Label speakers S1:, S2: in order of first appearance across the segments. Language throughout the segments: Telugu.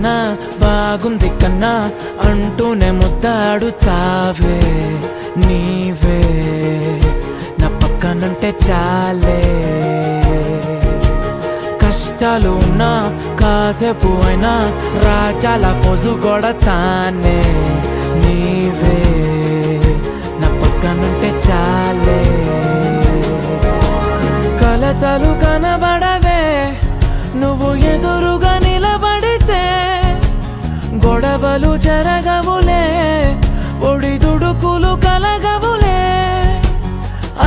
S1: కన్నా బాగుంది కన్నా అంటూనే ముద్దాడుతావే నీవే నా పక్కనుంటే చాలే కష్టాలు ఉన్నా కాసేపు అయినా రాజాల ఫోజు కొడతానే నీవే నా పక్కనుంటే చాలే కలతలు కనబడవే నువ్వు ఎదురుగా నిలబడితే గొడవలు జరగవులే ఒడిదుడుకులు కలగవులే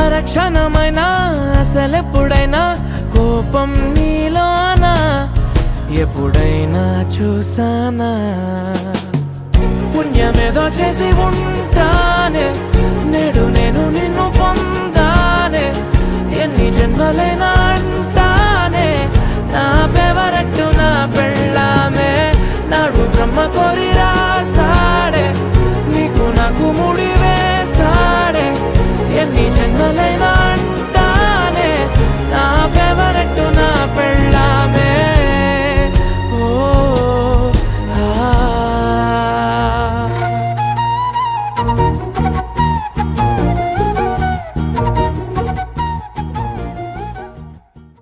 S1: అరక్షణమైనా అసలెప్పుడైనా కోపం నీలోనా ఎప్పుడైనా చూసానా పుణ్యమేదో చేసి ఉంటానే నేడు నేను నిన్ను పొందానే ఎన్ని జన్మలైనా